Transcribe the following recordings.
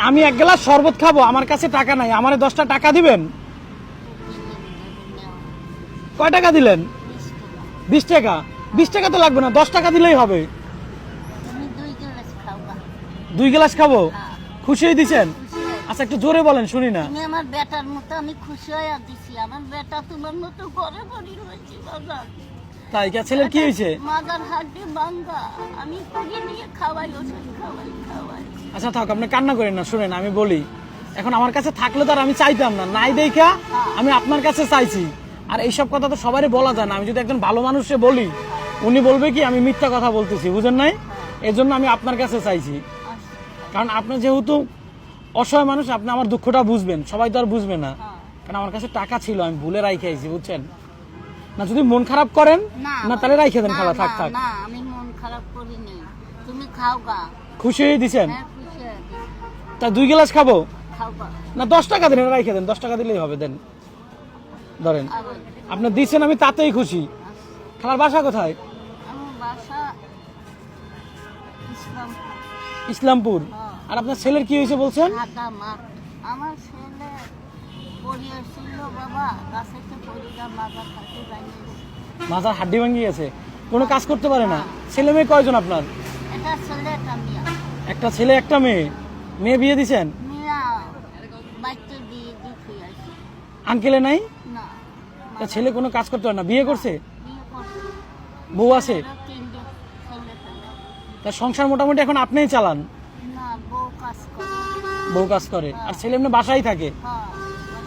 আমি এক গ্লাস শরবত খাবো, আমার কাছে টাকা নাই, আমারে 10টা টাকা দিবেন। কয় টাকা দিলেন? 20 টাকা। 20 টাকা তো লাগবে না, 10 টাকা দিলেই হবে। 2 গ্লাস খাবো? খুশি হয়ে দিছেন? আচ্ছা একটু জোরে বলেন, শুনি না। তুমি আমার বেটার মতো, আমি খুশি হয়ে দিছি। আমার বেটা তোমার মতো ঘরে বড়ি হয়েছে বাজার। তাই কে? ছেলের কি হয়েছে? মাজার হাড্ডি ভাঙ্গা, আমি করি নিয়ে খাওয়াই, ওষুধ খাওয়াই। আচ্ছা থাক, আপনি কান্না করেন না। শুনেন আমি বলি, এখন আমার কাছে থাকলে তো আর আমি চাইতাম না, নাই দেখা আমি আপনার কাছে চাইছি। আর এইসব কথা তো সবারই বলা যায় না। আমি যদি একজন ভালো মানুষে বলি, উনি বলবে কি আমি মিথ্যা কথা বলতেছি, বুঝেন নাই? এই জন্য আমি আপনার কাছে চাইছি। কারণ আপনি যেহেতু অসহায় মানুষ, আপনি আমার দুঃখটা বুঝবেন, সবাই তো আর বুঝবে না। কারণ আমার কাছে টাকা ছিল, আমি ভুলে রাইখে আইছি, বুঝছেন না? যদি মন খারাপ করেন না তাহলে রাইখে দেন খালা, থাক থাক। না আমি মন খারাপ করিনি, তুমি খাও গা। খুশি হয়ে দিছেন? হ্যাঁ খুশি হয়ে দিছি। তা 2 গ্লাস খাবো খাও গা। না? 10 টাকা দেন, রাইখে দেন, 10 টাকা দিলেই হবে। দেন, ধরেন। আপনি দিচ্ছেন, আমি তাতেই খুশি। খালার বাসা কোথায়? আমার বাসা ইসলাম ইসলামপুর। আর আপনার ছেলের কি হয়েছে বলছেন? ঢাকা মাঠ। আমার ছেলে পড়িয়েছিল বাবা, গাছেতে পড়িয়া মাজার হাতে বানিয়েছে। মাথার হাড্ডি ভাঙিয়ে গেছে, কোনো কাজ করতে পারে না। ছেলে মেয়ে কয়জন আপনার? এটা ছেলে, এটা মিয়া। একটা ছেলে একটা মেয়ে। মেয়ে বিয়ে দিছেন? মিয়া বাচ্চা দিয়ে দিতে আসি আঙ্কেলে নাই? না। তা ছেলে কোনো কাজ করতে পারে না, বিয়ে করছে? বিয়ে করছে, বউ আছে? তিনটে ছেলে ফেলে। তা সংসার মোটামুটি এখন আপনিই চালান? না, বউ কাজ করে। বউ কাজ করে, আর ছেলে এমনি বাসায় থাকে? হ্যাঁ।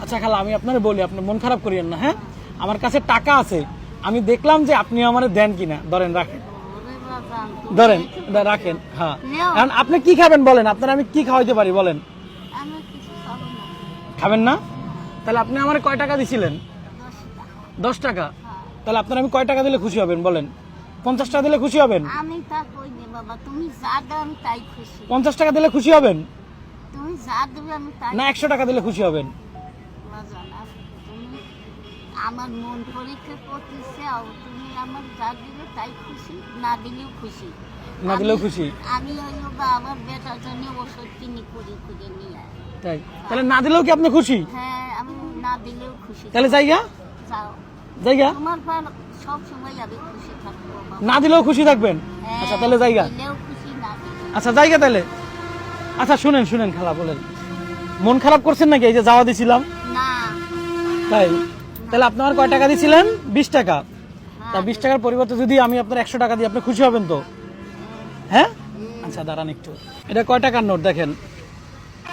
আচ্ছা খালা, আমি আপনার বলি, আপনি মন খারাপ করিয়েন না, হ্যাঁ? আমার কাছে টাকা আছে, আমি দেখলাম যে আপনি আমারে দেন কিনা। ধরেন, রাখেন, ওরে বাজান, তুমি ধরেন, একটু- রাখেন। হ্যাঁ, নেও। এখন আপনি কি খাবেন বলেন? আপনার আমি কি খাওয়াইতে পারি বলেন? আমি কিছু খাবো না। খাবেন না? তাহলে আপনি আমার কয় টাকা দিছিলেন? 10 10 টাকা। টাকা। হ্যাঁ। তাহলে আপনার আমি কয় টাকা দিলে খুশি হবেন বলেন? 50 টাকা দিলে খুশি হবেন? আমি তা কই নে বাবা, তুমি যা দাও আমি তাই খুশি। 50 টাকা দিলে খুশি হবেন তুমি যা দেবে আমি তাই না 100 টাকা দিলে খুশি হবেন? বাজান। আর তুমি আমার মন পরীক্ষা করতেছে, তুমি আমার যা দিলে তাই খুশি, না দিলেও খুশি। না দিলেও আমি- খুশি? আমি হইলো বা আমার বেটার জন্য ওষুধ কিনে করে নিয়ে আয়। তাই? তাহলে না দিলেও কি আপনি খুশি? হ্যাঁ, আমি না দিলেও খুশি। তাহলে জায়গা যাও, জায়গা তোমার পর সব সময় আমি খুশি থাকবো বাবা। না দিলেও খুশি থাকবেন? হ্যাঁ, আচ্ছা তাহলে জায়গা। দিলেও খুশি, না দিলেও। আচ্ছা জায়গা তাহলে। আচ্ছা শুনেন শুনেন খালা, বলেন মন খারাপ করছেন নাকি? এই যে যাওয়া দিছিলাম, না। তাই? তাহলে আপনি আমার কয় টাকা দিছিলেন? 20 টাকা। তা হ্যাঁ, 20 টাকার পরিবর্তে যদি আমি আপনার 100 টাকা দিই, আপনি খুশি হবেন তো? হ্যাঁ। আচ্ছা দাঁড়ান একটু, এটা কয় টাকার নোট দেখেন।